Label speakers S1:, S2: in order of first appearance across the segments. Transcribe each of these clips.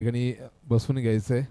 S1: ठिकाणी बसून घ्यायचंय.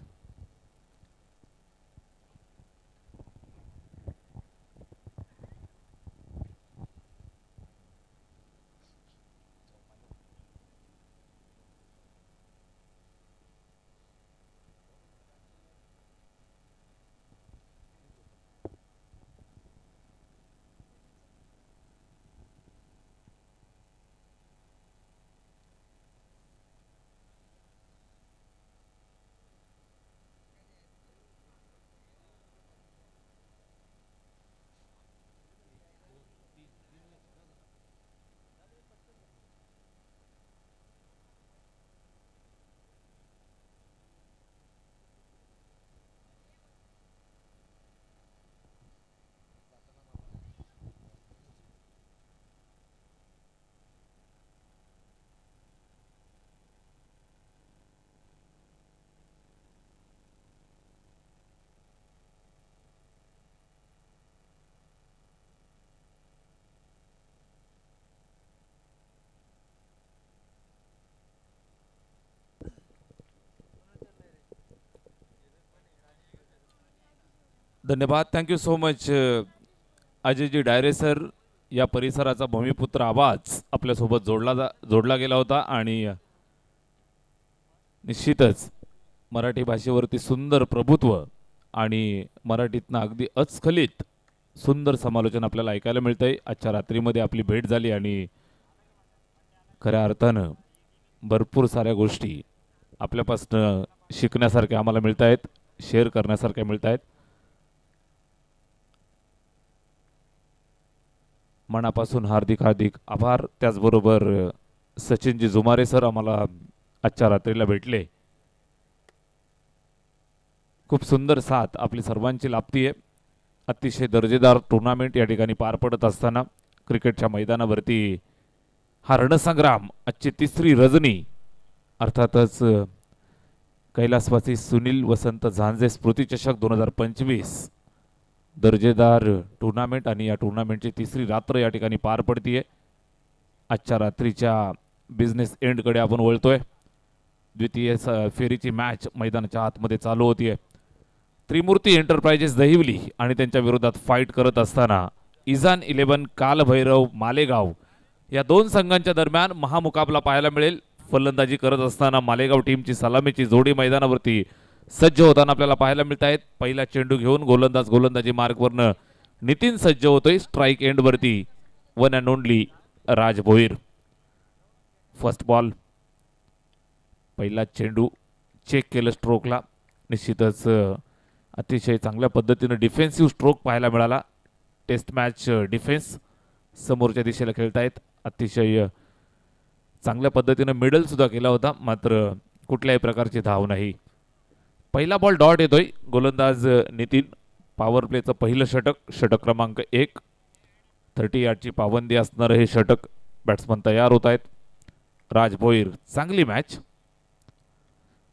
S2: धन्यवाद. Thank you so much Ajayji डायरे sir. या परिसराचा भूमिपुत्र आवाज आपल्यासोबत जोडला गेला होता आणि निश्चितच मराठी भाषेवरती सुंदर प्रभुत्व आणि मराठीतनं अगदी अस्खलित सुंदर समालोचन आपल्याला ऐकायला मिळतंय. आजच्या रात्रीमध्ये आपली भेट झाली आणि खऱ्या अर्थानं भरपूर साऱ्या गोष्टी आपल्यापासनं शिकण्यासारख्या आम्हाला मिळत आहेत, शेअर करण्यासारख्या मिळत आहेत. मनापासून हार्दिक हार्दिक आभार. त्याचबरोबर सचिनजी जुमारे सर आम्हाला आजच्या रात्रीला भेटले. खूप सुंदर साथ आपली सर्वांची लाभती आहे. अतिशय दर्जेदार टुर्नामेंट या ठिकाणी पार पडत असताना क्रिकेटच्या मैदानावरती हा रणसंग्राम आजची तिसरी रजनी अर्थातच कैलासवासी सुनील वसंत झांजे स्मृती चषक 2025 दर्जेदार टुर्नामेंट आणि या टुर्नामेंटची तिसरी रात्र या ठिकाणी पार पडतीये. आजच्या रात्रीच्या बिझनेस एंडकडे आपण वळतोय. द्वितीय फेरीची मॅच मैदानाच्या आतमध्ये चालू होतीये. त्रिमूर्ती एंटरप्राइजेस दहिवली आणि त्यांच्या विरोधात फाईट करत असताना इजान 11 कालभैरव मालेगाव या दोन संघांच्या दरम्यान महामुकाबला पाहायला मिळेल. फलंदाजी करत असताना मालेगाव टीमची सलामीची जोडी मैदानावरती सज्ज होताना आपल्याला पाहायला मिळत आहेत. पहिला चेंडू घेऊन गोलंदाजी मार्गवरनं नितीन सज्ज होतोय. स्ट्राईक एंडवरती one and only Raj Bhoir. First ball. पहिला चेंडू चेक केलं स्ट्रोकला. निश्चितच अतिशय चांगल्या पद्धतीनं डिफेन्सिव्ह स्ट्रोक पाहायला मिळाला. टेस्ट मॅच डिफेन्स समोरच्या दिशेला खेळतायत. अतिशय चांगल्या पद्धतीनं मिडल सुद्धा केला होता, मात्र कुठल्याही प्रकारची धाव नाही. पहिला बॉल डॉट येतोय. गोलंदाज नितीन. पॉवर प्लेचं पहिलं षटक क्रमांक 1. 30 यार्डची पाबंदी असणारं हे षटक. बॅट्समन तयार होत आहेत. राज भोईर. चांगली मॅच.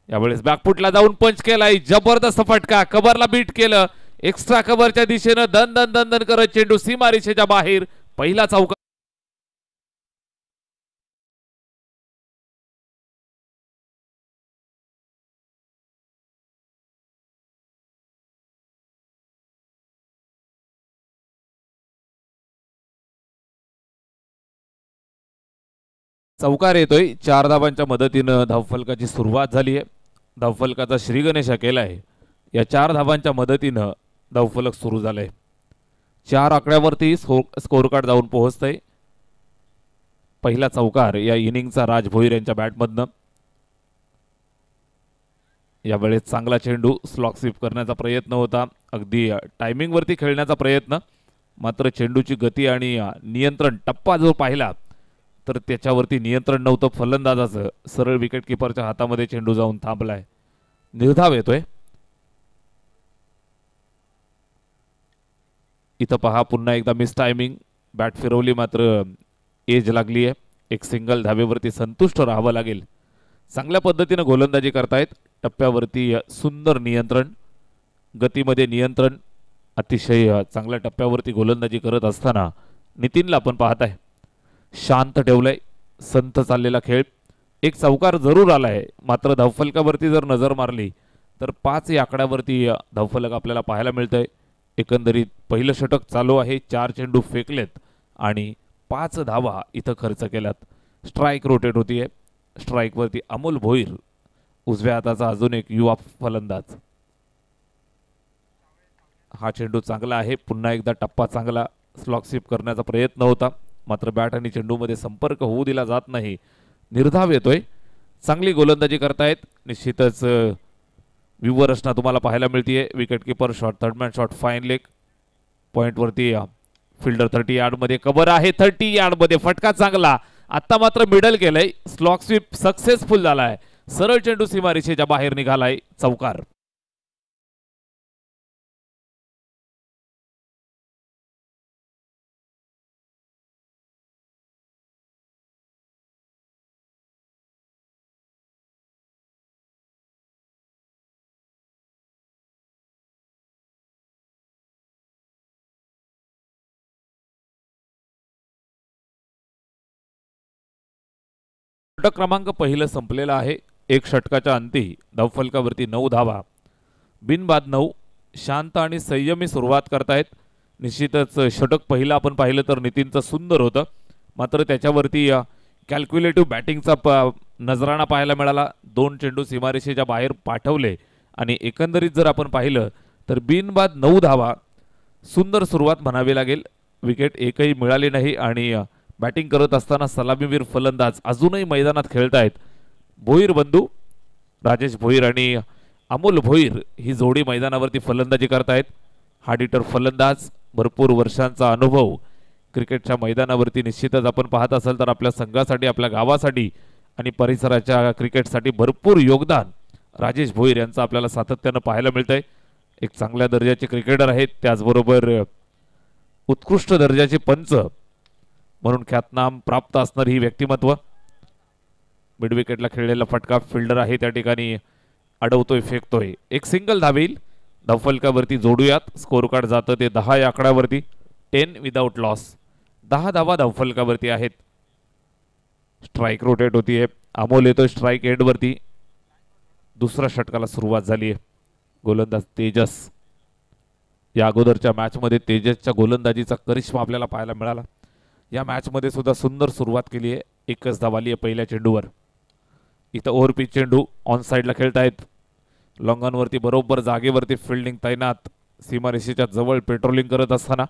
S2: यावेळेस बॅकफुटला जाऊन पंच केलाय. जबरदस्त फटका. कव्हरला बीट केलं. एक्स्ट्रा कव्हरच्या दिशेनं दन दन दन दन करत चेंडू सीमारेषेच्या बाहेर. पहिला चौका. चौकार येतोय. 4 धावांच्या मदतीनं धावफलकाची सुरुवात झाली आहे. धावफलकाचा श्रीगणेशा केलाय. या 4 धावांच्या मदतीनं धावफलक सुरू झालंय. 4 आकड्यावरती स्कोर कार्ड जाऊन पोहोचतंय. पहिला चौकार या इनिंगचा राज भोईर यांच्या बॅटमधनं. यावेळेस चांगला चेंडू स्लॉक स्वीप करण्याचा प्रयत्न होता. अगदी टायमिंग वरती खेळण्याचा प्रयत्न, मात्र चेंडूची गती आणि नियंत्रण टप्पा जो पाहिला तर त्याच्यावरती नियंत्रण नव्हतं फलंदाजाचं. सरळ विकेट किपरच्या हातामध्ये चेंडू जाऊन थांबलाय. निर्धाव येतोय. इथं पहा पुन्हा एकदा मिस टायमिंग. बॅट फिरवली मात्र एज लागली आहे. एक सिंगल धावेवरती संतुष्ट राहावं लागेल. चांगल्या पद्धतीनं गोलंदाजी करतायत. टप्प्यावरती सुंदर नियंत्रण, गतीमध्ये नियंत्रण. अतिशय चांगल्या टप्प्यावरती गोलंदाजी करत असताना नितीनला आपण पाहताय शांत ठेवलंय. संथ चाललेला खेळ. एक चौकार जरूर आलाय, मात्र धावफलकावरती जर नजर मारली तर 5 या आकड्यावरती धावफलक आपल्याला पाहायला मिळतंय. एकंदरीत पहिलं षटक चालू आहे. 4 चेंडू फेकलेत आणि 5 धावा इथं खर्च केल्यात. स्ट्राईक रोटेट होतीये. स्ट्राईकवरती अमोल भोईर, उजव्या हाताचा अजून एक युवा फलंदाज. हा चेंडू चांगला आहे. पुन्हा एकदा टप्पा चांगला स्लॉग स्वीप करण्याचा प्रयत्न होता, मात्र बॅट आणि चेंडूमध्ये संपर्क होऊ दिला जात नाही. निर्धाव येतोय. चांगली गोलंदाजी करतायत. निश्चितच व्ह्यूवर रचना तुम्हाला पाहायला मिळतीये. Wicket keeper shot, third man shot, fine leg. पॉईंटवरती फिल्डर 30 यार्डमध्ये कव्हर आहे. 30 यार्डमध्ये फटका चांगला. आता मात्र मिडल केलंय. स्लॉग स्वीप सक्सेसफुल झालाय. सरळ चेंडू सीमारेषेच्या बाहेर निघालाय. चौकार. षटक क्रमांक पहिलं संपलेलं आहे. एक षटकाच्या अंती धावफलकावरती 9 धावा. बिनबाद 9. शांत आणि संयमी सुरुवात करतायत. निश्चितच षटक पहिलं आपण पाहिलं तर नितीनचं सुंदर होतं, मात्र त्याच्यावरती कॅल्क्युलेटिव्ह बॅटिंगचा नजराणा पाहायला मिळाला. 2 चेंडू सीमारेषेच्या बाहेर पाठवले आणि एकंदरीत जर आपण पाहिलं तर बिनबाद 9 धावा. सुंदर सुरुवात म्हणावी लागेल. विकेट एकही मिळाली नाही आणि बॅटिंग करत असताना सलामीवीर फलंदाज अजूनही मैदानात खेळतायत. भोईर बंधू, राजेश भोईर आणि अमोल भोईर ही जोडी मैदानावरती फलंदाजी करतायत. हार्ड फलंदाज, भरपूर वर्षांचा अनुभव क्रिकेटच्या मैदानावरती. निश्चितच आपण पाहत असाल तर आपल्या संघासाठी, आपल्या गावासाठी आणि परिसराच्या क्रिकेटसाठी भरपूर योगदान राजेश भोईर यांचं आपल्याला सातत्यानं पाहायला मिळतंय. एक चांगल्या दर्जाचे क्रिकेटर आहेत, त्याचबरोबर उत्कृष्ट दर्जाचे पंच म्हणून ख्यातनाम प्राप्त असणारी ही व्यक्तिमत्व. मिड विकेटला खेळलेला फटका फिल्डर आहे त्या ठिकाणी अडवतोय, फेकतोय. एक सिंगल धावेल. धावफलकावरती जोडूयात. स्कोर कार्ड जातं ते 10 या आकड्यावरती. 10 विदाउट लॉस. 10 धावा धावफलकावरती आहेत. स्ट्राईक रोटेट होतीये. अमोल येतोय स्ट्राईक एंडवरती. दुसऱ्या षटकाला सुरुवात झाली आहे. गोलंदाज तेजस. या अगोदरच्या मॅचमध्ये तेजसच्या गोलंदाजीचा करिश्मा आपल्याला पाहायला मिळाला. या मॅचमध्ये सुद्धा सुंदर सुरुवात केली आहे. एकच धाव आली आहे पहिल्या चेंडूवर. इथं ओव्हरपिच चेंडू ऑन साईडला खेळतायत. लॉंगॉनवरती बरोबर जागेवरती फिल्डिंग तैनात. सीमारेषेच्या जवळ पेट्रोलिंग करत असताना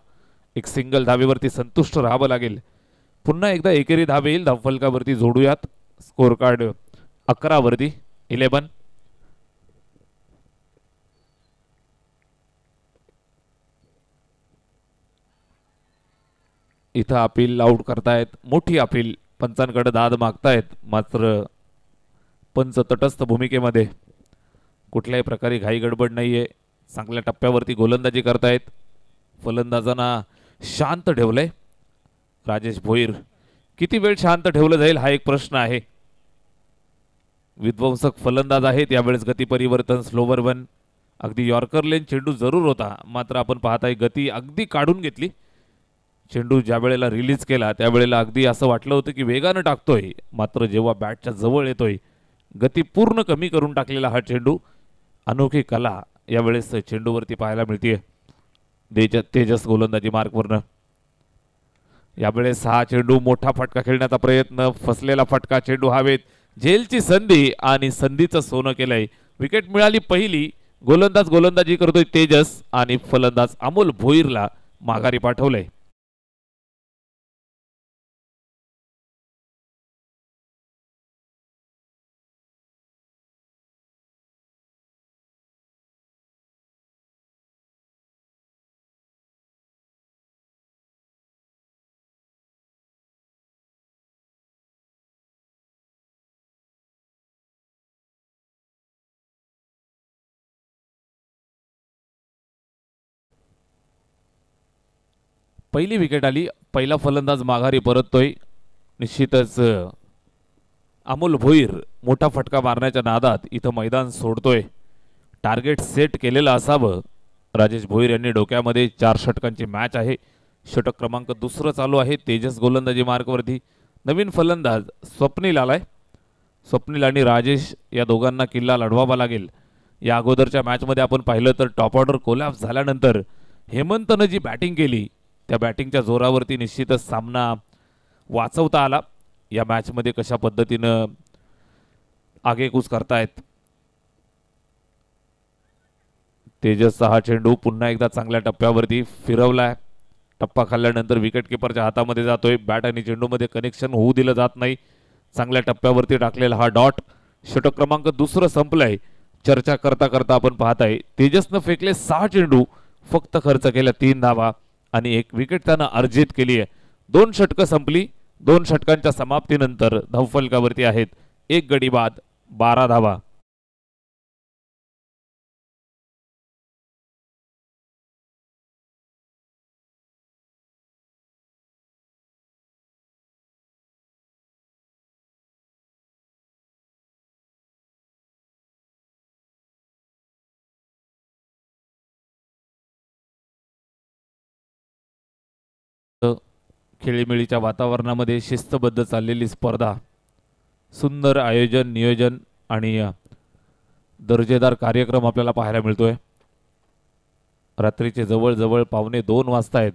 S2: एक सिंगल धावेवरती संतुष्ट राहावं लागेल. पुन्हा एकदा एकेरी धावे येईल. धावफलकावरती जोडूयात. स्कोर कार्ड 11 वरती 11. इथं अपील आउट करतायत. मोठी अपील. पंचांकडे दाद मागतायत, मात्र पंच तटस्थ भूमिकेमध्ये. कुठल्याही प्रकारे घाई गडबड नाहीये. चांगल्या टप्प्यावरती गोलंदाजी करतायत. फलंदाजांना शांत ठेवलंय राजेश भोईर. किती वेळ शांत ठेवलं जाईल हा एक प्रश्न आहे. विध्वंसक फलंदाज आहेत. यावेळेस गती परिवर्तन, स्लोवर वन. अगदी यॉर्कर लेन चेंडू जरूर होता, मात्र आपण पाहताय गती अगदी काढून घेतली. चेंडू ज्या वेळेला रिलीज केला त्यावेळेला अगदी असं वाटलं होतं की वेगानं टाकतोय, मात्र जेव्हा बॅटच्या जवळ येतोय गती पूर्ण कमी करून टाकलेला हा चेंडू. अनोखी कला यावेळेस चेंडूवरती पाहायला मिळते. तेजस गोलंदाजी मार्कवरनं. यावेळेस हा चेंडू मोठा फटका खेळण्याचा प्रयत्न. फसलेला फटका. चेंडू हवेत. झेलची संधी आणि संधीचं सोनं केलंय. विकेट मिळाली पहिली. गोलंदाजी करतोय तेजस आणि फलंदाज अमोल भोईरला माघारी पाठवलंय. पहिली विकेट आली. पहिला फलंदाज माघारी परततोय. निश्चितच अमोल भोईर मोठा फटका मारण्याच्या नादात इथं मैदान सोडतोय. टार्गेट सेट केलेलं असावं. राजेश भोईर यांनी डोक्यामध्ये 4 षटकांची मॅच आहे. षटक क्रमांक 2 चालू आहे. तेजस गोलंदाजी मार्कवरती. नवीन फलंदाज स्वप्नील आलाय. स्वप्नील आणि राजेश या दोघांना किल्ला लढवावा लागेल. या अगोदरच्या मॅचमध्ये आपण पाहिलं तर टॉप ऑर्डर कोलॅप्स झाल्यानंतर हेमंतनं जी बॅटिंग केली त्या बॅटिंगच्या जोरावरती निश्चितच सामना वाचवता आला. या मॅचमध्ये कशा पद्धतीनं आगेकूच करतायत. तेजसचा हा चेंडू पुन्हा एकदा चांगल्या टप्प्यावरती फिरवलाय. टप्पा खाल्ल्यानंतर विकेट किपरच्या हातामध्ये जातोय. बॅट आणि चेंडूमध्ये कनेक्शन होऊ दिलं जात नाही. चांगल्या टप्प्यावरती टाकलेला हा डॉट. षटक क्रमांक दुसरं संपलंय. चर्चा करता करता आपण पाहताय तेजसनं फेकले 6 चेंडू, फक्त खर्च केल्या 3 धावा आणि 1 विकेट त्यानं अर्जित केली आहे. 2 षटकं संपली. 2 षटकांच्या समाप्तीनंतर धावफलकावरती आहेत 1 गडी बाद, 12 धावा. खेळीमेळीच्या वातावरणामध्ये शिस्तबद्ध चाललेली स्पर्धा, सुंदर आयोजन, नियोजन आणि दर्जेदार कार्यक्रम आपल्याला पाहायला मिळतोय. रात्रीचे जवळजवळ 1:45 वाजता आहेत,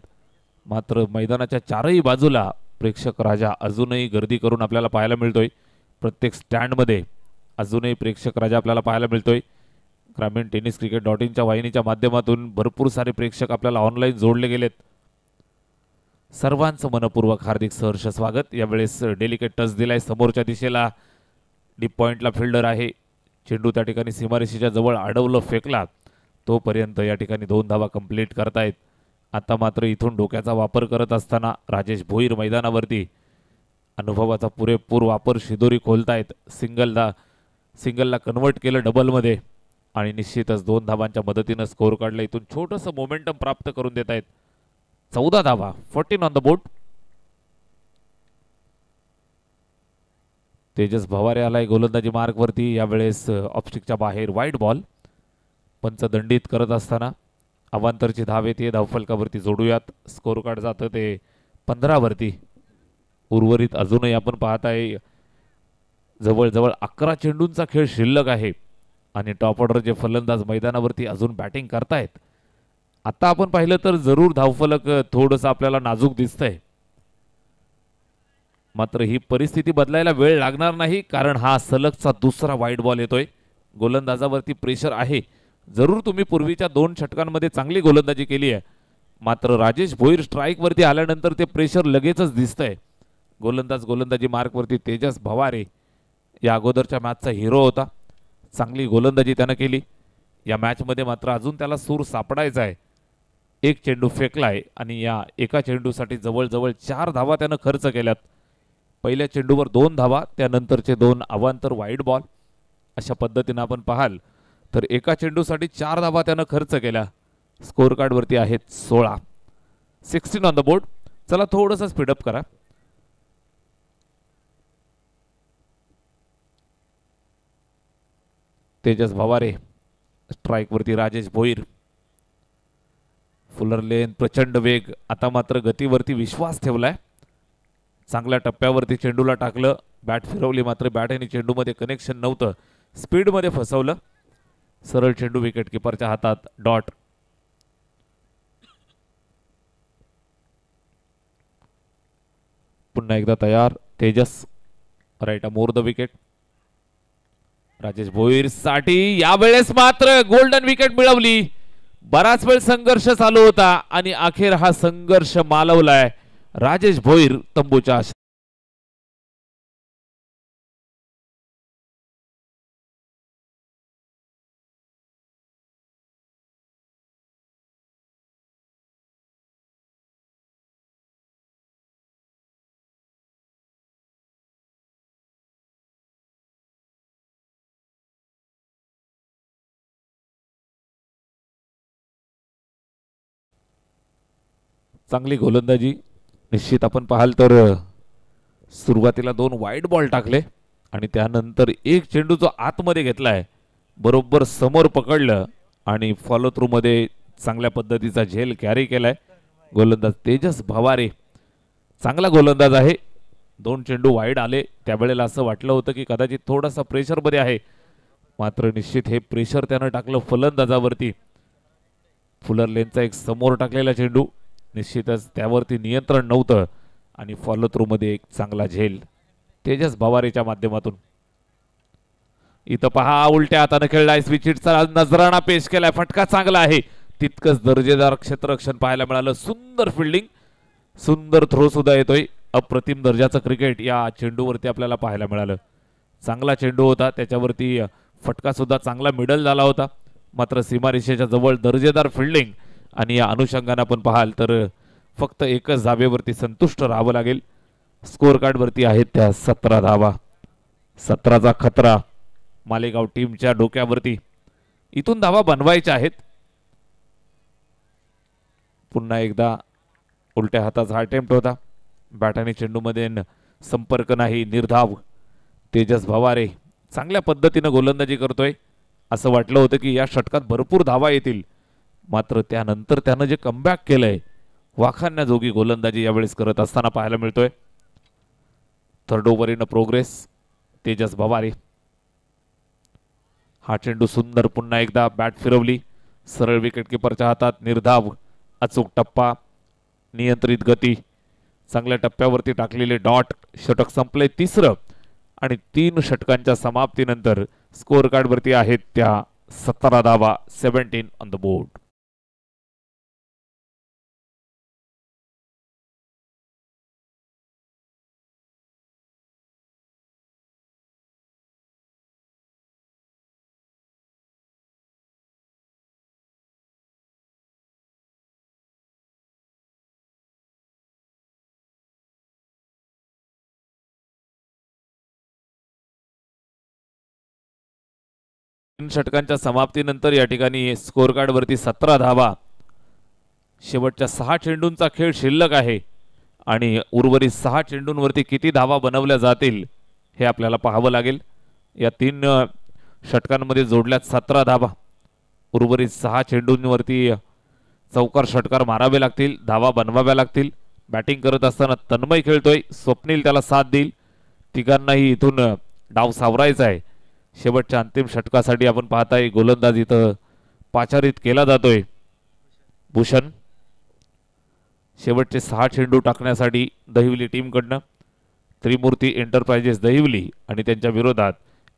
S2: मात्र मैदानाच्या चारही बाजूला प्रेक्षक राजा अजूनही गर्दी करून आपल्याला पाहायला मिळतोय. प्रत्येक स्टँडमध्ये अजूनही प्रेक्षक राजा आपल्याला पाहायला मिळतोय. ग्रामीण टेनिस क्रिकेट .inच्या वाहिनीच्या माध्यमातून भरपूर सारे प्रेक्षक आपल्याला ऑनलाईन जोडले गेलेत. सर्वांचं मनपूर्वक हार्दिक सहर्ष स्वागत. यावेळेस डेलिकेट टच दिलाय समोरच्या दिशेला. डीप पॉइंटला फिल्डर आहे. चेंडू त्या ठिकाणी सीमारेषेच्या जवळ अडवलं, फेकला. तोपर्यंत या ठिकाणी 2 धावा कंप्लीट करतायत. आता मात्र इथून डोक्याचा वापर करत असताना राजेश भोईर मैदानावरती अनुभवाचा पुरेपूर वापर शिदोरी खोलतायत. सिंगलला कन्वर्ट केलं डबलमध्ये आणि निश्चितच 2 धावांच्या मदतीनं स्कोअर काढला. इथून छोटंसं मोमेंटम प्राप्त करून देत आहेत. 14 धावा, 14 ऑन द बोर्ड. तेजस भवारे आलाय गोलंदाजी मार्कवरती. यावेळेस ऑफस्टिकच्या बाहेर वाईड बॉल. पंच दंडित करत असताना अवांतरची धाव येते. धावफलकावरती जोडूयात. स्कोर कार्ड जातं ते 15 वरती. उर्वरित अजूनही आपण पाहताय जवळजवळ 11 चेंडूंचा खेळ शिल्लक आहे आणि टॉप ऑर्डरचे फलंदाज मैदानावरती अजून बॅटिंग करतायत. आता आपण पाहिलं तर जरूर धावफलक थोडंसं आपल्याला नाजूक दिसतंय, मात्र ही परिस्थिती बदलायला वेळ लागणार नाही, कारण हा सलगचा दुसरा वाईड बॉल येतोय. गोलंदाजावरती प्रेशर आहे. जरूर तुम्ही पूर्वीच्या 2 षटकांमध्ये चांगली गोलंदाजी केली आहे, मात्र राजेश भोईर स्ट्राईक वरती आल्यानंतर ते प्रेशर लगेचच दिसतंय. गोलंदाजी मार्कवरती तेजस भवारे या अगोदरच्या मॅचचा हिरो होता. चांगली गोलंदाजी त्यानं केली. या मॅचमध्ये मात्र अजून त्याला सूर सापडायचा आहे. 1 चेंडू फेकलाय आणि या एका चेंडूसाठी जवळजवळ 4 धावा त्यानं खर्च केल्यात. पहिल्या चेंडूवर 2 धावा, त्यानंतरचे 2 अवांतर वाईड बॉल. अशा पद्धतीनं आपण पाहाल तर एका चेंडूसाठी 4 धावा त्यानं खर्च केल्या. स्कोर कार्ड वरती आहेत 16. 16 ऑन द बोर्ड. चला थोडंसं स्पीडअप करा. तेजस भवारे स्ट्राईक वरती राजेश भोईर. फुलर लेन, प्रचंड वेग. आता मात्र गतीवरती विश्वास ठेवलाय. चांगल्या टप्प्यावरती चेंडूला टाकलं. बॅट फिरवली, मात्र बॅट आणि चेंडूमध्ये कनेक्शन नव्हतं. स्पीडमध्ये फसवलं. सरळ चेंडू विकेट किपरच्या हातात. डॉट. पुन्हा एकदा तयार. Tejas right more the wicket. Rajesh Bhoir साठी यावेळेस मात्र गोल्डन विकेट मिळवली. बराच वेळ संघर्ष चालू होता आणि अखेर हा संघर्ष मालवलाय. राजेश भोईर तंबूच्या चांगली गोलंदाजी. निश्चित आपण पाहाल तर सुरुवातीला 2 वाईड बॉल टाकले आणि त्यानंतर 1 चेंडू जो आतमध्ये घेतलाय, बरोबर समोर पकडलं आणि फॉलो थ्रू मध्ये चांगल्या पद्धतीचा झेल कॅरी केलाय. गोलंदाज तेजस भवारे चांगला गोलंदाज आहे. 2 चेंडू वाईड आले त्यावेळेला असं वाटलं होतं की कदाचित थोडासा प्रेशरमध्ये आहे, मात्र निश्चित हे प्रेशर त्यानं टाकलं फलंदाजावरती. फुलर लेनचा एक समोर टाकलेला चेंडू, निश्चितच त्यावरती नियंत्रण नव्हतं आणि फॉलो थ्रू मध्ये एक चांगला झेल तेजस भवारेच्या माध्यमातून. इथं पहा उलट्या हाताने खेळलाय स्विचिटचा नजराणा पेश केलाय, फटका चांगला आहे, तितकंच दर्जेदार क्षेत्ररक्षण पाहायला मिळालं. सुंदर फिल्डिंग, सुंदर थ्रो सुद्धा येतोय. अप्रतिम दर्जाचं क्रिकेट या चेंडूवरती आपल्याला पाहायला मिळालं. चांगला चेंडू होता, त्याच्यावरती फटका सुद्धा चांगला मिडल झाला होता, मात्र सीमारेषेच्या जवळ दर्जेदार फिल्डिंग आणि या अनुषंगाने आपण पाहाल तर फक्त एकच धावेवरती संतुष्ट राहावं लागेल. स्कोअर कार्डवरती आहेत त्या 17 धावा. 17चा खतरा मालेगाव टीमच्या डोक्यावरती. इथून धावा बनवायच्या आहेत. पुन्हा एकदा उलट्या हाताचा हा अटेम्प्ट होता, बॅट आणि चेंडूमध्ये संपर्क नाही, निर्धाव. तेजस भवारे चांगल्या पद्धतीनं गोलंदाजी करतोय. असं वाटलं होतं की या षटकात भरपूर धावा येतील, मात्र त्यानंतर त्यानं जे कमबॅक केलंय, वाखाणण्याजोगी गोलंदाजी यावेळेस करत असताना पाहायला मिळतोय. Third over in progress Tejas Bhaware. हा चेंडू सुंदर, पुन्हा एकदा बॅट फिरवली, सरळ विकेटकीपरच्या हातात, निर्धाव, अचूक टप्पा, नियंत्रित गती, चांगल्या टप्प्यावरती टाकलेले डॉट. षटक संपले तिसरं आणि 3 षटकांच्या समाप्तीनंतर स्कोअर कार्डवरती आहेत त्या 17 धावा, 17 ऑन द बोर्ड. षटकांच्या समाप्तीनंतर या ठिकाणी स्कोअर कार्ड वरती 17 धावा. शेवटच्या 6 चेंडूंचा खेळ शिल्लक आहे आणि उर्वरित 6 चेंडूंवरती किती धावा बनवल्या जातील हे आपल्याला पाहावं लागेल. या 3 षटकांमध्ये जोडल्यात 17 धावा. उर्वरित 6 चेंडूंवरती चौकार षटकार मारावे लागतील, धावा बनवाव्या लागतील. बॅटिंग करत असताना तन्मय खेळतोय, स्वप्नील त्याला साथ देईल. तिघांनाही इथून डाव सावरायचा आहे. शेवटच्या अंतिम षटकासाठी आपण पाहताय गोलंदाज इथं पाचारित केला जातोय. भूषण शेवटचे 6 चेंडू टाकण्यासाठी दहिवली टीमकडनं त्रिमूर्ती एंटरप्राइजेस दहिवली आणि त्यांच्या विरोधात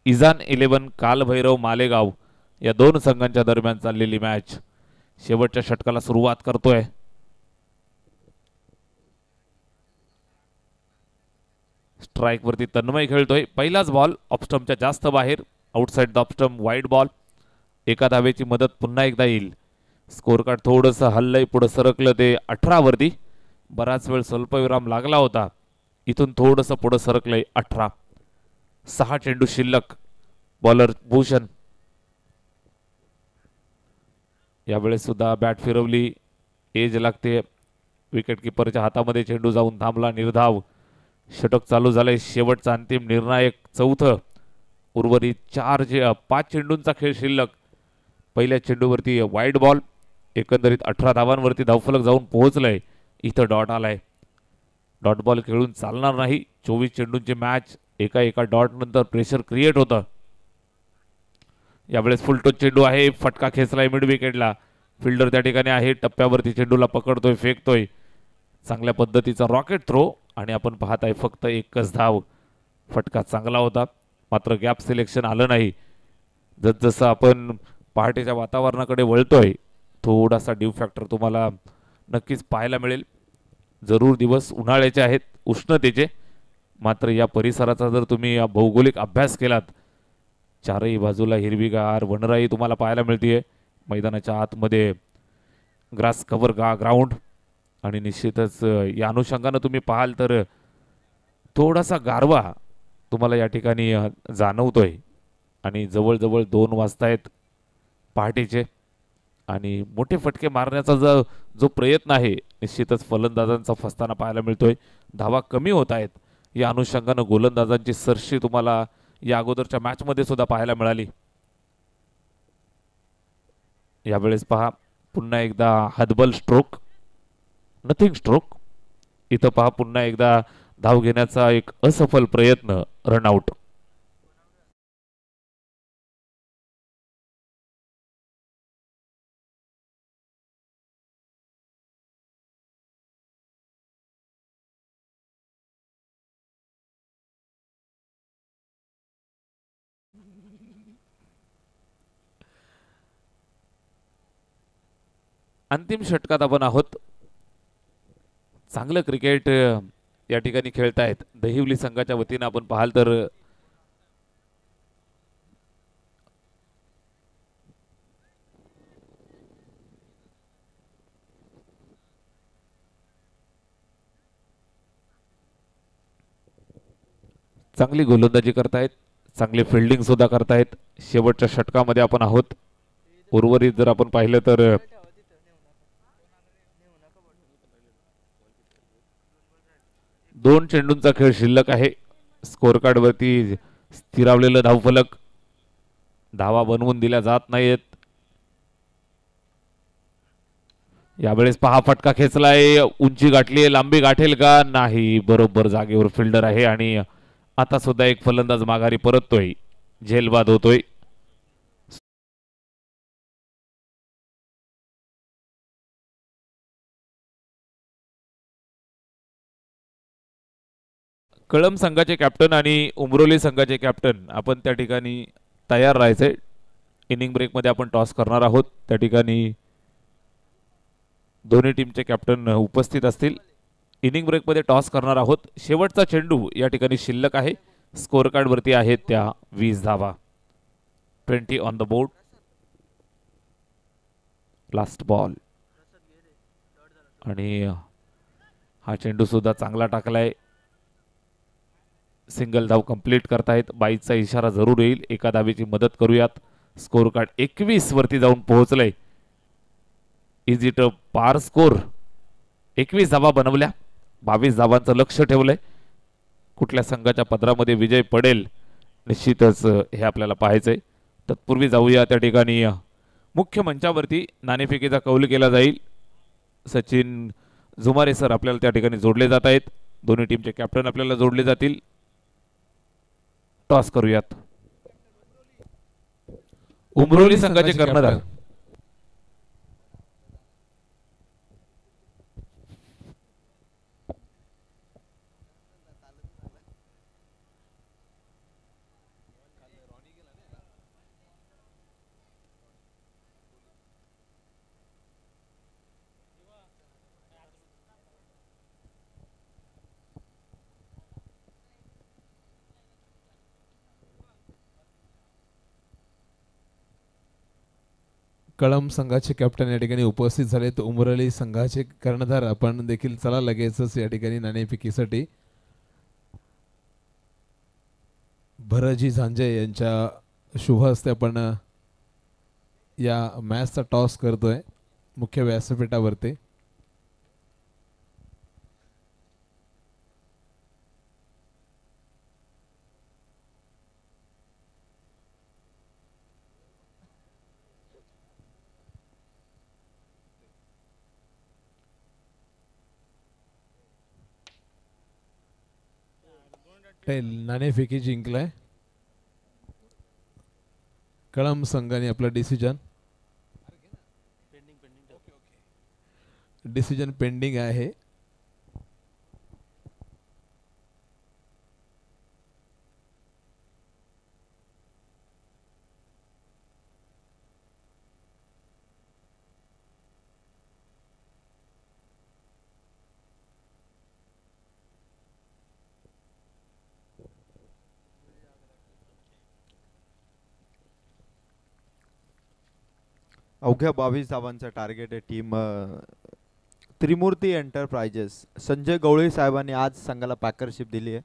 S2: इजान 11 कालभैरव मालेगाव या 2 संघांच्या दरम्यान चाललेली मॅच शेवटच्या षटकाला सुरुवात करतोय. स्ट्राइक वरती तन्मय खेळतोय. पहिलाच बॉल ऑफस्टम्पच्या जास्त बाहेर, आउटसाइड द ऑफस्टम्प, वाईड बॉल. एका धावेची मदत पुन्हा एकदा येईल. स्कोअर कार्ड थोडंसं हल्लंय, पुढे सरकलं ते 18 वरती. बराच वेळ स्वल्पविराम लागला होता, इथून थोडंसं पुढे सरकलंय 18. 6 चेंडू शिल्लक. बॉलर भूषण यावेळेस सुद्धा बॅट फिरवली, एज लागते. विकेटकीपरच्या हातामध्ये चेंडू जाऊन थांबला, निर्धाव. षटक चालू झालंय. शेवटचा अंतिम निर्णायक चौथं. उर्वरित 5 चेंडूंचा खेळ शिल्लक. पहिल्या चेंडूवरती वाईड बॉल. एकंदरीत 18 धावांवरती धावफलक जाऊन पोहोचलंय. इथं डॉट आलाय. डॉट बॉल खेळून चालणार नाही. 24 चेंडूंची मॅच. एका डॉट नंतर प्रेशर क्रिएट होतं. यावेळेस फुलटोच चेंडू आहे, फटका खेचलाय मिड विकेटला. फिल्डर त्या ठिकाणी आहे, टप्प्यावरती चेंडूला पकडतोय, फेकतोय. चांगल्या पद्धतीचा रॉकेट थ्रो आणि आपण पाहताय फक्त एकच धाव. फटका चांगला होता, मात्र गॅप सिलेक्शन आलं नाही. जसजसं आपण पहाटेच्या वातावरणाकडे वळतोय, थोडासा ड्यू फॅक्टर तुम्हाला नक्कीच पाहायला मिळेल. जरूर दिवस उन्हाळ्याचे आहेत, उष्णतेचे, मात्र या परिसराचा जर तुम्ही भौगोलिक अभ्यास केलात, चारही बाजूला हिरवीगार वनराई तुम्हाला पाहायला मिळते. मैदानाच्या आतमध्ये ग्रास कव्हर ग्राउंड आणि निश्चितच या अनुषंगानं तुम्ही पाहाल तर थोडासा गारवा तुम्हाला या ठिकाणी जाणवतोय. आणि जवळजवळ 2 वाजतायत पहाटेचे आणि मोठे फटके मारण्याचा जो प्रयत्न आहे, निश्चितच फलंदाजांचा फसताना पाहायला मिळतोय. धावा कमी होत आहेत. या अनुषंगानं गोलंदाजांची सरशी तुम्हाला या अगोदरच्या मॅचमध्ये सुद्धा पाहायला मिळाली. यावेळेस पहा पुन्हा एकदा हदबल स्ट्रोक, नथिंग स्ट्रोक. इथं पहा पुन्हा एकदा धाव घेण्याचा एक असफल प्रयत्न, रनआउट. अंतिम षटकात आपण आहोत. चांगलं क्रिकेट या ठिकाणी खेळतायत दहिवली संघाच्या वतीने. आपण पाहाल तर चांगली गोलंदाजी करतायत, चांगली फिल्डिंग सुद्धा करतायत. शेवटच्या षटकामध्ये आपण आहोत. उर्वरित जर आपण पाहिलं तर 2 चेंडूंचा खेळ शिल्लक आहे. स्कोर कार्ड वरती स्थिरावलेलं धावफलक, धावा बनवून दिल्या जात नाहीत. यावेळेस पहा, फटका खेचलाय, उंची गाठली, लांबी गाठेल का? नाही, बरोबर जागेवर फिल्डर आहे. आणि आता सुद्धा एक फलंदाज माघारी परततोय, झेलबाद होतोय. कळंब संघाचे कॅप्टन आणि उमरोली संघाचे कॅप्टन आपण त्या ठिकाणी तयार राहायचे. इनिंग ब्रेक मध्ये आपण टॉस करणार आहोत. त्या ठिकाणी दोन्ही टीमचे कॅप्टन उपस्थित असतील. इनिंग ब्रेक मध्ये टॉस करणार आहोत. शेवटचा चेंडू या ठिकाणी शिल्लक आहे. स्कोर कार्ड वरती आहेत त्या 20 धावा. 20 on the board. Last ball. आणि हा चेंडू सुद्धा चांगला टाकलाय. सिंगल धाव कंप्लीट करतायत. 22चा इशारा जरूर येईल. एका धावेची मदत करूयात. स्कोर कार्ड 21 वरती जाऊन पोहोचलंय. इज इट अ पार स्कोर? 21 धावा बनवल्या, 22 धावांचं लक्ष ठेवलंय. कुठल्या संघाच्या पदरामध्ये विजय पडेल निश्चितच हे आपल्याला पाहायचंय. तत्पूर्वी जाऊया त्या ठिकाणी मुख्य मंचावरती नाणेफेकीचा कौल केला जाईल. सचिन जुमारे सर आपल्याला त्या ठिकाणी जोडले जात आहेत. दोन्ही टीमचे कॅप्टन आपल्याला जोडले जातील. टॉस करूयात. उमरोली संघाचे कर्णधार
S1: कळंब संघाचे कॅप्टन या ठिकाणी उपस्थित झालेत. उमरली संघाचे कर्णधार आपण देखील चला लगेचच या ठिकाणी नाणेफेकीसाठी भरजी झांजे यांच्या शुभ हस्ते आपण या मॅचचा टॉस करतोय मुख्य व्यासपीठावरती. नाणेफेकी जिंकलाय कळंब संघाने. आपला डिसिजन पेंडिंग आहे.
S3: अवघ्या 22 धावांचा टार्गेट आहे टीम त्रिमूर्ती एंटरप्राइजेस. संजय गवळी साहेबांनी आज संघाला पॅकरशिप दिली आहे.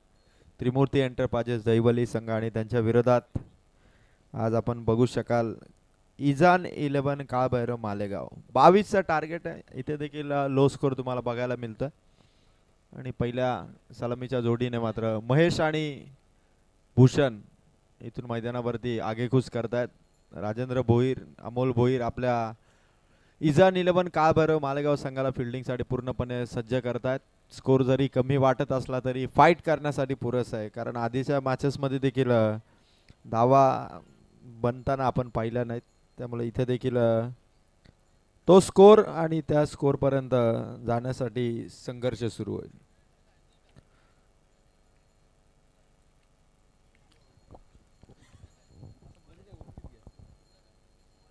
S3: त्रिमूर्ती एंटरप्राइजेस दहिवली संघ आणि त्यांच्या विरोधात आज आपण बघू शकाल इजान 11 काळभैरव मालेगाव. 22चा टार्गेट आहे. इथे देखील लो स्कोर तुम्हाला बघायला मिळतं. आणि पहिल्या सलामीच्या जोडीने मात्र महेश आणि भूषण इथून मैदानावरती आगेकूच करतायत. राजेंद्र भोईर, अमोल भोईर आपल्या इजान 11 का बरं मालेगाव संघाला फिल्डिंगसाठी पूर्णपणे सज्ज करतायत. स्कोर जरी कमी वाटत असला तरी फाईट करण्यासाठी पुरेसा आहे, कारण आधीच्या मॅचेसमध्ये देखील धावा बनताना आपण पाहिला नाहीत. त्यामुळे इथे देखील तो स्कोर आणि त्या स्कोरपर्यंत जाण्यासाठी संघर्ष सुरू होईल.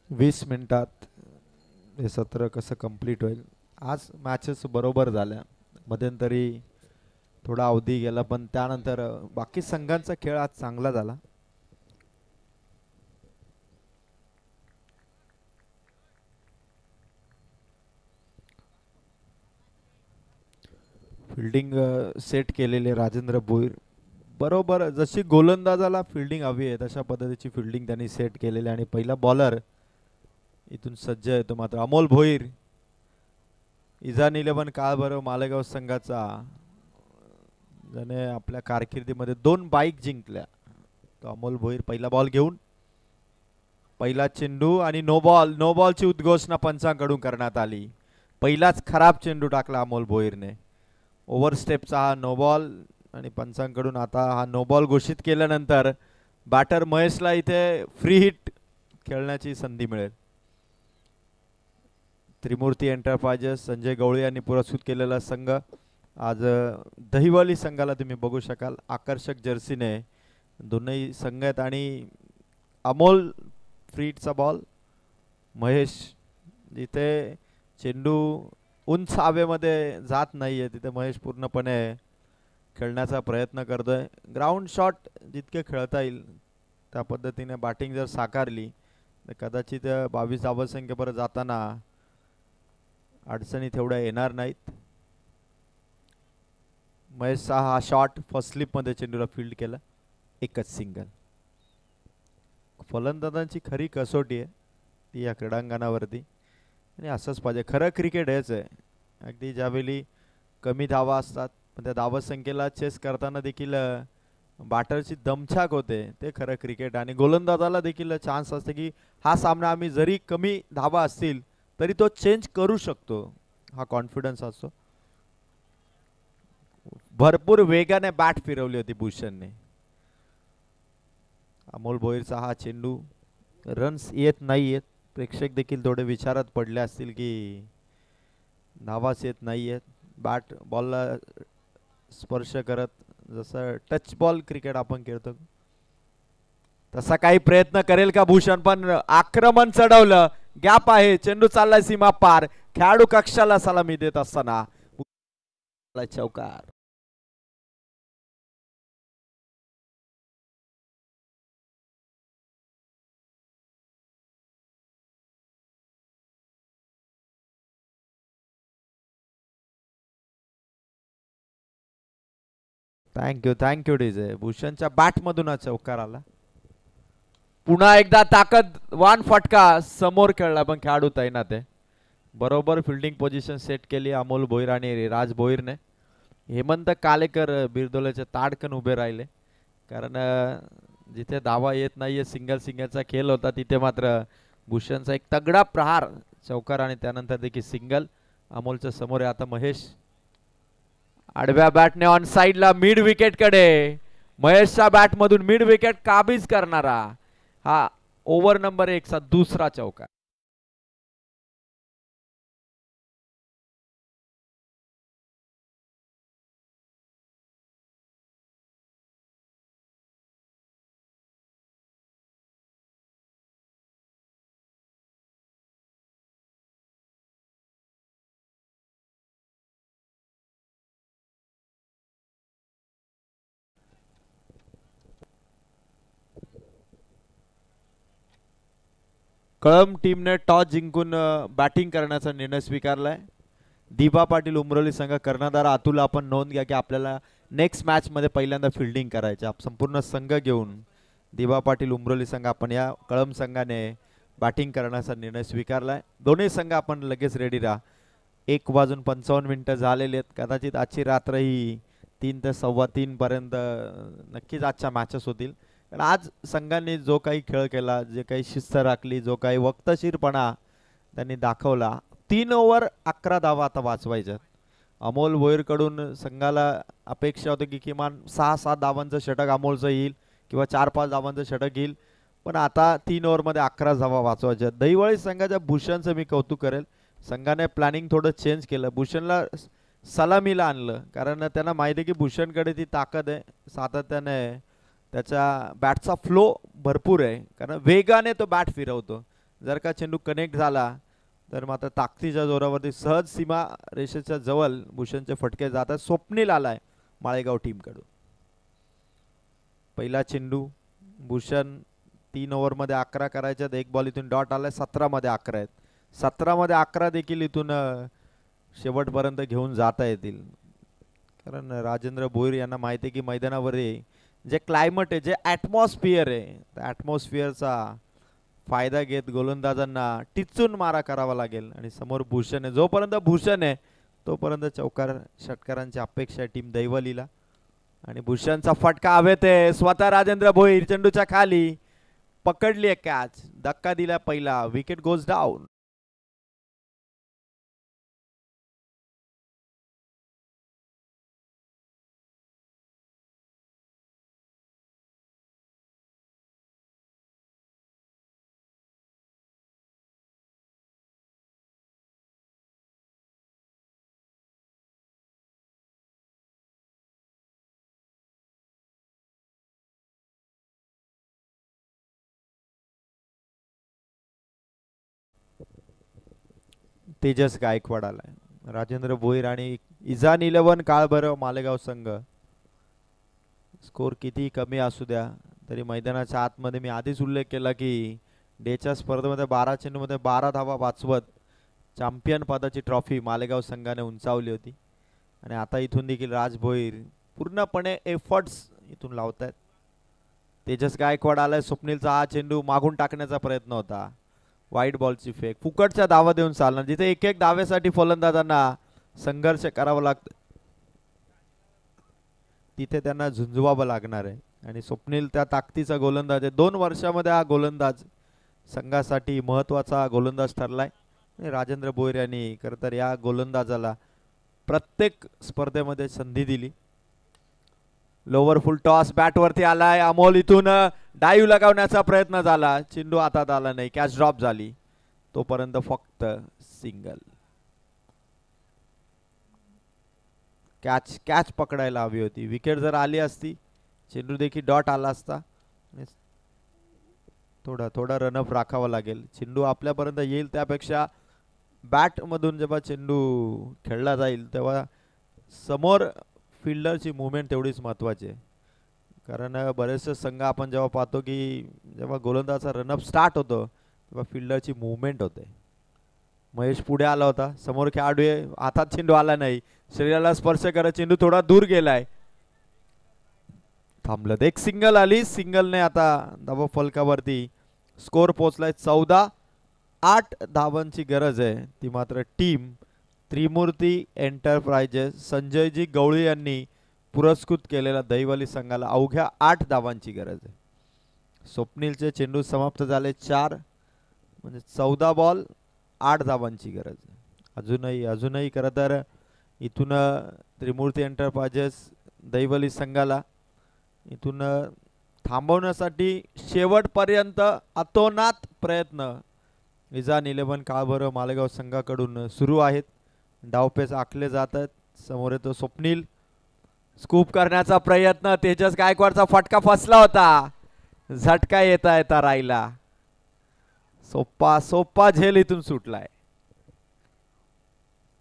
S3: वीस मिनिटात हे सत्र कसं कंप्लीट होईल. आज मॅचेस बरोबर झाल्या, मध्यंतरी थोडा अवधी गेला, पण त्यानंतर बाकी संघांचा खेळ आज चांगला झाला. फिल्डिंग सेट केलेले राजेंद्र भोईर, बरोबर जशी गोलंदाजाला फिल्डिंग हवी आहे तशा पद्धतीची फिल्डिंग त्यांनी सेट केलेली. आणि पहिला बॉलर इथून सज्ज येतो मात्र अमोल भोईर. इजान 11 काळ बरं मालेगाव संघाचा, ज्याने आपल्या कारकिर्दीमध्ये 2 बाईक जिंकल्या, तो अमोल भोईर पहिला बॉल घेऊन पहिला चेंडू आणि नो बॉलची उद्घोषणा पंचांकडून करण्यात आली. पहिलाच खराब चेंडू टाकला अमोल भोईरने. ओव्हरस्टेपचा हा नो बॉल आणि पंचांकडून आता हा नो बॉल घोषित केल्यानंतर बॅटर महेशला इथे फ्री हिट खेळण्याची संधी मिळेल. त्रिमूर्ती एंटरप्राइजेस संजय गवळी यांनी पुरस्कृत केलेला संघ आज दहिवली संघाला तुम्ही बघू शकाल. आकर्षक जर्सीने दोन्ही संघ आहेत आणि अमोल फ्री हिटचा बॉल. महेश जिथे चेंडू उंच हवेमध्ये जात नाहीये तिथे महेश पूर्णपणे खेळण्याचा प्रयत्न करतोय. ग्राउंड शॉट जितके खेळता येईल त्या पद्धतीने बॅटिंग जर साकारली तर कदाचित 22 धावसंख्येपर्यंत जाताना अडचणी तेवढ्या येणार नाहीत. महेशचा हा शॉट फर्स्ट स्लिपमध्ये चेंडूला फील्ड केला, एकच सिंगल. फलंदाजांची खरी कसोटी आहे ती या क्रीडांगणावरती आणि असंच पाहिजे. खरं क्रिकेट हेच आहे. अगदी ज्यावेळी कमी धावा असतात पण त्या धावसंख्येला चेस करताना देखील बॅटरची दमछाक होते, ते खरं क्रिकेट. आणि गोलंदाजाला देखील चान्स असते की हा सामना आम्ही जरी कमी धावा असतील तरी तो चेंज करू शकतो, हा कॉन्फिडन्स असतो. भरपूर वेगाने बॅट फिरवली होती भूषणने. अमोल भोईरचा हा चेंडू, रन्स येत नाही आहेत. प्रेक्षक देखील थोडे विचारात पडले असतील की धावाच येत नाही आहेत. बॅट बॉलला स्पर्श करत, जसं टच बॉल क्रिकेट आपण खेळतो तसा काही प्रयत्न करेल का भूषण, पण आक्रमण चढवलं. गॅप आहे, चेंडू चाललाय सीमा पार. खेळाडू कक्षाला सलामी देत असताना चौकार. Thank you DJ. भूषणच्या बॅट मधून हा चौकार आला. पुन्हा एकदा ताकदवान फटका समोर खेळला पण खेळाडू तैनात आहे. बरोबर फिल्डिंग पोझिशन सेट केली अमोल भोईर आणि राज भोईरने. हेमंत कालेकर बिरदोलेचे ताडकन उभे राहिले, कारण जिथे धावा येत नाहीये सिंगलचा खेळ होता तिथे मात्र भूषणचा एक तगडा प्रहार, चौकार आणि त्यानंतर देखील सिंगल. अमोलच्या समोर आहे आता महेश. आडव्या बॅटने ऑन साइडला मिड विकेट कडे. महेशच्या बॅट मधून मिड विकेट काबीज करणारा हा ओव्हर नंबर 1 चा दुसरा चौकार. कळंब टीमने टॉस जिंकून बॅटिंग करण्याचा निर्णय स्वीकारलाय. दिबा पाटील उमरोली संघ कर्णधार अतुल, आपण नोंद घ्या की आपल्याला नेक्स्ट मॅच मध्ये पहिल्यांदा फिल्डिंग करायचे. संपूर्ण संघ घेऊन दिबा पाटील उमरोली संघ, आपण या कळंब संघाने बॅटिंग करण्याचा निर्णय स्वीकारलाय. दोन्ही संघ आपण लगेच रेडी राहा. 1:55 झालेले आहेत. कदाचित आजची रात्र ही 3 ते 3:15 पर्यंत नक्कीच आजच्या मॅचेस होतील. आज संघांनी जो काही खेळ केला, जे काही शिस्त राखली, जो काही वक्तशीरपणा त्यांनी दाखवला. 3 ओव्हर 11 धावा आता वाचवायच्या. अमोल भोईरकडून संघाला अपेक्षा होती की किमान 6-7 धावांचं षटक अमोलचं येईल किंवा 4-5 धावांचं षटक येईल, पण आता 3 ओव्हरमध्ये 11 धावा वाचवायच्या. दहिवळी संघाच्या भूषणचं मी कौतुक करेल. संघाने प्लॅनिंग थोडं चेंज केलं. भूषणला सलामीला आणलं कारण त्यांना माहिती आहे की भूषणकडे ती ताकद आहे, सातत्याने त्याच्या बॅटचा फ्लो भरपूर आहे कारण वेगाने तो बॅट फिरवतो. जर का चेंडू कनेक्ट झाला तर मात्र ताकदीच्या जोरावरती सहज सीमा रेषेच्या जवळ भूषणचे फटके जातात. स्वप्नील आलाय माळेगाव टीमकडून. पहिला चेंडू भूषण 3 ओव्हरमध्ये 11 करायच्यात. एक बॉल इथून डॉट आलाय. 17 मध्ये 11 आहेत. 17 मध्ये 11 देखील इथून शेवटपर्यंत घेऊन जाता येतील कारण राजेंद्र भोईर यांना माहिती आहे की मैदानावर जे क्लायमेट आहे, जे ॲटमॉस्फिअर आहे, त्या ॲटमॉस्फिअरचा फायदा घेत गोलंदाजांना टिचून मारा करावा लागेल. आणि समोर भूषण आहे. जोपर्यंत भूषण आहे तोपर्यंत चौकार षटकारांची अपेक्षा आहे टीम दैवलीला. आणि भूषणचा फटका हवेत आहे. स्वतः राजेंद्र भोईर चेंडूच्या खाली पकडली आहे कॅच. धक्का दिला पहिला. Wicket goes down. Tejas Gaikwad आलाय. राजेंद्र भोईर आणि इजान 11 काळभैरव मालेगाव संघ. स्कोर किती कमी असू द्या तरी मैदानाच्या आतमध्ये मी आधीच उल्लेख केला की डेच्या स्पर्धेमध्ये 12 चेंडूमध्ये 12 धावा वाचवत चॅम्पियन पदाची ट्रॉफी मालेगाव संघाने उंचावली होती. आणि आता इथून देखील राज भोईर पूर्णपणे एफर्ट्स इथून लावतायत. तेजस गायकवाड आलाय. स्वप्नीलचा हा चेंडू मागून टाकण्याचा प्रयत्न होता. वाईट बॉलची फेक. फुकटच्या धावा देऊन चालणार. जिथे एक एक धावेसाठी फलंदाजांना संघर्ष करावा लागतो तिथे त्यांना झुंजवावं लागणार आहे. आणि स्वप्नील त्या ताकदीचा गोलंदाज आहे. 2 वर्षामध्ये हा गोलंदाज संघासाठी महत्त्वाचा गोलंदाज ठरलाय. आणि राजेंद्र भोईर यांनी खरं तर या गोलंदाजाला प्रत्येक स्पर्धेमध्ये संधी दिली. लोवर फुल टॉस बॅटवरती आलाय. अमोल इथून डाईव्ह लगावण्याचा प्रयत्न झाला. चेंडू हातात आला नाही. कॅच ड्रॉप झाली. तोपर्यंत फक्त सिंगल. कॅच पकडायला हवी होती. विकेट जर आली असती चेंडू देखील डॉट आला असता. थोडा रनअप राखावा लागेल. चेंडू आपल्यापर्यंत येईल त्यापेक्षा बॅटमधून जेव्हा चेंडू खेळला जाईल तेव्हा समोर फिल्डरची मुवमेंट तेवढीच महत्त्वाची आहे. कारण बरेचसे संघ आपण जेव्हा पाहतो की जेव्हा गोलंदाजाचा रनअप स्टार्ट होतो तेव्हा फिल्डरची मुवमेंट होते. महेश पुढे आला होता. समोर खेळाडू आहे. हातात चेंडू आला नाही. शरीराला स्पर्श करत चेंडू थोडा दूर गेलाय. थांबलं. एक सिंगल आली. सिंगलने आता धावा फलकावरती स्कोर पोहोचलाय 14. 8 धावांची गरज आहे. ती मात्र टीम त्रिमूर्ती एंटरप्राइजेस संजयजी गवळी यांनी पुरस्कृत केलेल्या दहिवली संघाला अवघ्या 8 धावांची गरज आहे. स्वप्नीलचे चेंडू समाप्त झाले 4 म्हणजे 14 बॉल 8 धावांची गरज आहे. अजूनही खरं तर इथून त्रिमूर्ती एंटरप्राइजेस दहिवली संघाला इथून थांबवण्यासाठी शेवटपर्यंत अतोनात प्रयत्न इजान 11 काळभैरव मालेगाव संघाकडून सुरू आहेत. डावपेच आखले जात आहेत. समोर येतो स्वप्नील. स्कूप करण्याचा प्रयत्न. तेजस गायकवाडचा फटका फसला होता. झटका येता राहिला. सोप्पा झेल इथून सुटलाय.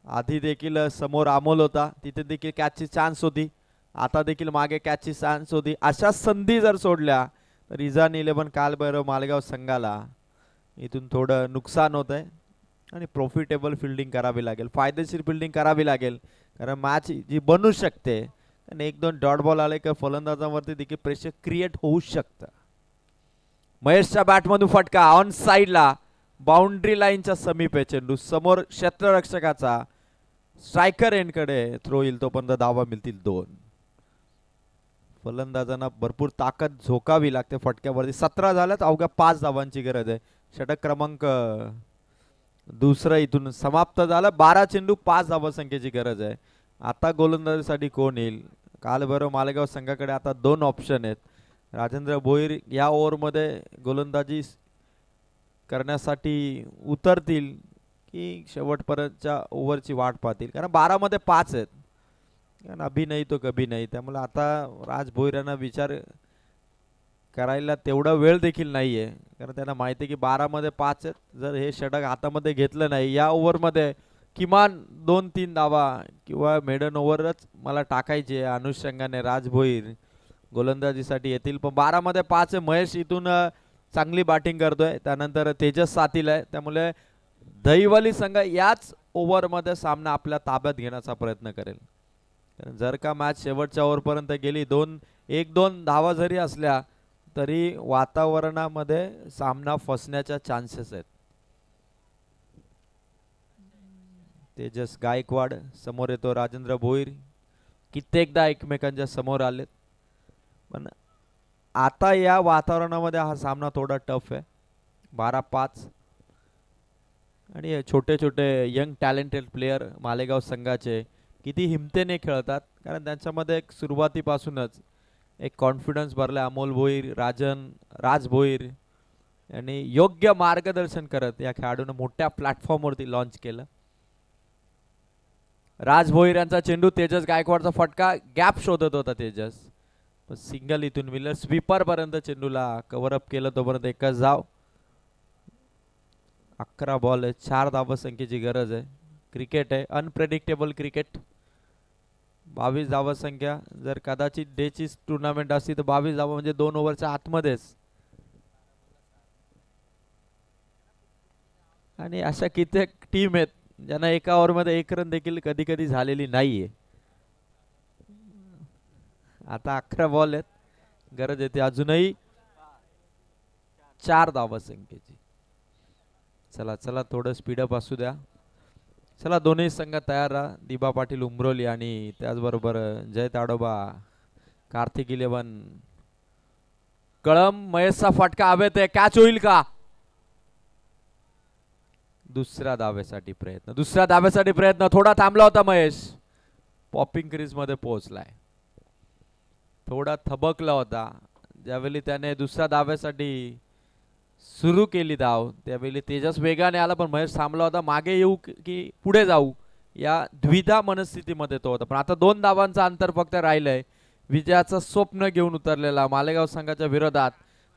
S3: आधी देखील समोर अमोल होता. तिथे देखील कॅचची चान्स होती. आता देखील मागे कॅचची चान्स होती. अशा संधी जर सोडल्या तर इजान 11 काळभैरव मालेगाव संघाला इथून थोडं नुकसान होत आहे आणि प्रॉफिटेबल फिल्डिंग करावी लागेल. फायदेशीर फिल्डिंग करावी लागेल कारण मॅच जी बनू शकते आणि 1-2 डॉट बॉल आले की फलंदाजांवरती देखील प्रेशर क्रिएट होऊ शकतं. महेशच्या बॅटमधून फटका ऑन साइडला बाउंड्री लाईनच्या समीप आहे चेंडू. समोर क्षेत्ररक्षकाचा स्ट्रायकर एंडकडे थ्रो येईल. तोपर्यंत धावा मिळतील 2. फलंदाजांना भरपूर ताकद झोकावी लागते फटक्यावरती. 17 झाल्यात. अवघ्या 5 धावांची गरज आहे. षटक क्रमांक दुसरा इथून समाप्त झाला. 12 चेंडू 5 धावसंख्येची गरज आहे. आता गोलंदाजीसाठी कोण येईल? कालभैरव मालेगाव संघाकडे आता 2 ऑप्शन आहेत. राजेंद्र भोईर या ओव्हरमध्ये गोलंदाजी करण्यासाठी उतरतील की शेवटपर्यंतच्या ओव्हरची वाट पाहतील, कारण 12 मध्ये 5 आहेत. कारण अभी नाही तो कभी नाही. त्यामुळे आता राज भोईर यांना विचार करायला तेवढा वेळ देखील नाहीये, कारण त्यांना माहिती आहे की 12 मध्ये 5 आहेत. जर हे षटक हातामध्ये घेतलं नाही या ओव्हरमध्ये किमान 2-3 धावा किंवा मेडन ओव्हरच मला टाकायची आहे. अनुषंगाने राज भोईर गोलंदाजीसाठी येतील. पण 12 मध्ये 5 आहे. महेश इथून चांगली बॅटिंग करतोय. त्यानंतर तेजस साथीला आहे. त्यामुळे दहिवली संघ याच ओव्हरमध्ये सामना आपल्या ताब्यात घेण्याचा प्रयत्न करेल. जर का मॅच शेवटच्या ओव्हरपर्यंत गेली, 1-2 धावा जरी असल्या तरी वातावरणामध्ये सामना फसण्याच्या चान्सेस आहेत. तेजस गायकवाड समोर येतो. राजेंद्र भोईर कित्येकदा एकमेकांच्या समोर आलेत, पण आता या वातावरणामध्ये हा सामना थोडा टफ आहे. 12-5 आणि छोटे छोटे यंग टॅलेंटेड प्लेयर मालेगाव संघाचे किती हिमतेने खेळतात, कारण त्यांच्यामध्ये एक सुरुवातीपासूनच एक कॉन्फिडन्स भरला. अमोल भोईर, राज भोईर यांनी योग्य मार्गदर्शन करत या खेळाडूंना मोठ्या प्लॅटफॉर्मवरती लॉन्च केलं. राज भोईर यांचा चेंडू, तेजस गायकवाडचा फटका, गॅप शोधत होता तेजस, पण सिंगल इथून मिळलं. स्वीपर पर्यंत चेंडूला कव्हर अप केलं, तोपर्यंत एकच धाव. 11 बॉल आहे, 4 धावसंख्येची गरज आहे. क्रिकेट आहे, अनप्रेडिक्टेबल क्रिकेट. 22 धावसंख्या. जर कदाचित डेची टुर्नामेंट असती तर 22 धावा म्हणजे 2 ओव्हरच्या आतमध्येच. आणि अशा कित्येक टीम आहेत ज्यांना एका ओव्हरमध्ये 1 रन देखील कधी कधी झालेली नाहीये. आता 11 बॉल आहेत, गरज येते अजूनही 4 धावसंख्येची. चला चला थोडं स्पीडअप असू द्या. चला दोन्ही संघ तयार राहा. दिबा पाटील उमरोली आणि त्याचबरोबर जय ताडोबा कार्तिक 11. कळम, महेशचा फटका हवेत आहे, कॅच होईल का? दुसऱ्या धावेसाठी प्रयत्न. थोडा थांबला होता महेश, पॉपिंग क्रीज मध्ये पोहोचलाय. थोडा थबकला होता ज्यावेळी त्याने दुसऱ्या धावेसाठी सुरू केली धाव, त्यावेळी तेजस वेगाने आला, पण महेश थांबला होता. मागे येऊ की पुढे जाऊ या द्विधा मनस्थितीमध्ये तो होता. पण आता 2 धावांचं अंतर फक्त राहिलंय. विजयाचं स्वप्न घेऊन उतरलेला मालेगाव संघाच्या विरोधात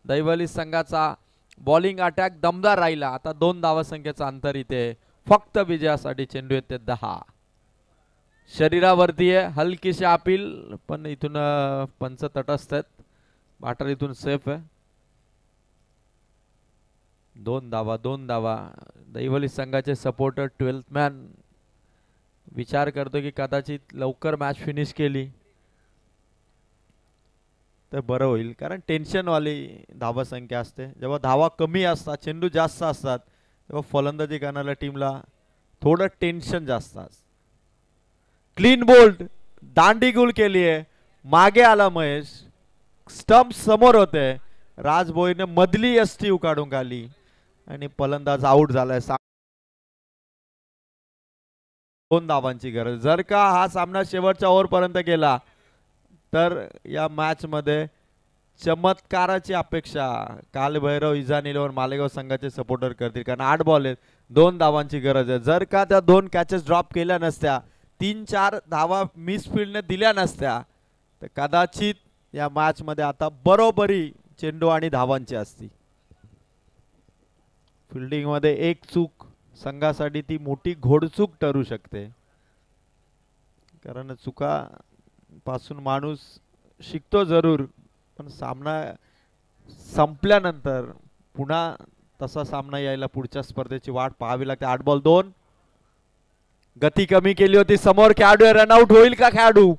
S3: दहिवली संघाचा बॉलिंग अटॅक दमदार राहिला. आता 2 धावसंख्येचं अंतर इथे फक्त विजयासाठी. चेंडू येते 10. शरीरावरती आहे, हलकीशी अपील, पण इथून पंच तटस्थ आहेत. बॅटर इथून सेफ आहे. 2 धावा. दहिवली संघाचे सपोर्टर 12th मॅन विचार करतो की कदाचित लवकर मॅच फिनिश केली तर बरं होईल, कारण टेन्शनवाली धावसंख्या असते. जेव्हा धावा कमी असतात, चेंडू जास्त असतात, तेव्हा फलंदाजी करणाऱ्या टीमला थोडं टेन्शन जास्त असतं. क्लीन बोल्ड, दांडी गुल केली आहे. मागे आला महेश, स्टंप समोर होते. राज भोईरने मधली एसटी काढून काढली आणि फलंदाज आउट झालाय. 2 धावांची गरज. जर का हा सामना शेवटच्या ओव्हर पर्यंत गेला तर या मॅच मध्ये चमत्काराची अपेक्षा कालभैरव इजान 11 मालेगाव संघाचे सपोर्टर करतील, कारण 8 बॉल आहेत, 2 धावांची गरज आहे. जर का त्या 2 कॅचेस ड्रॉप केल्या नसत्या, 3-4 धावा मिसफिल्डने दिल्या नसत्या, तर कदाचित या मॅच मध्ये आता बरोबरी चेंडू आणि धावांची असती. फिल्डिंग मध्ये एक चूक संघासाठी ती मोठी घोडचूक ठरू शकते, कारण चुका पासून माणूस शिकतो जरूर, पण सामना संपल्यानंतर पुन्हा तसा सामना यायला पुढच्या स्पर्धेची वाट पाहावी लागते. 8 बॉल 2. गती कमी केली होती. समोर खेळाडू, रनआउट होईल का खेळाडू?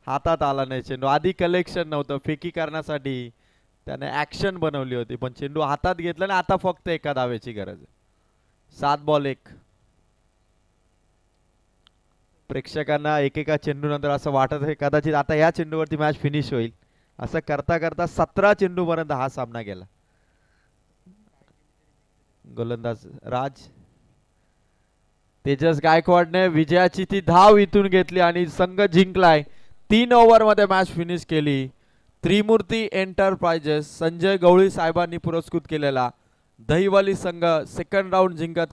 S3: हातात आला नाही चेंडू. आधी कलेक्शन नव्हतं, फेकी करण्यासाठी त्याने ऍक्शन बनवली होती, पण चेंडू हातात घेतला आणि आता फक्त एका धावेची गरज आहे. 7 बॉल 1. प्रेक्षकांना एकेका चेंडू नंतर असं वाटत आहे कदाचित आता या चेंडूवरती मॅच फिनिश होईल. असं करता करता 17 चेंडू पर्यंत हा सामना गेला. गोलंदाज राज तेजस गायकवाडने विजयाची ती धाव इथून घेतली आणि संघ जिंकलाय. 3 ओव्हर मध्ये मॅच फिनिश केली. त्रिमूर्ती एंटरप्राइजेस संजय गवळी साहेबांनी पुरस्कृत केलेला दहिवली संघ सेकंड राऊंड जिंकत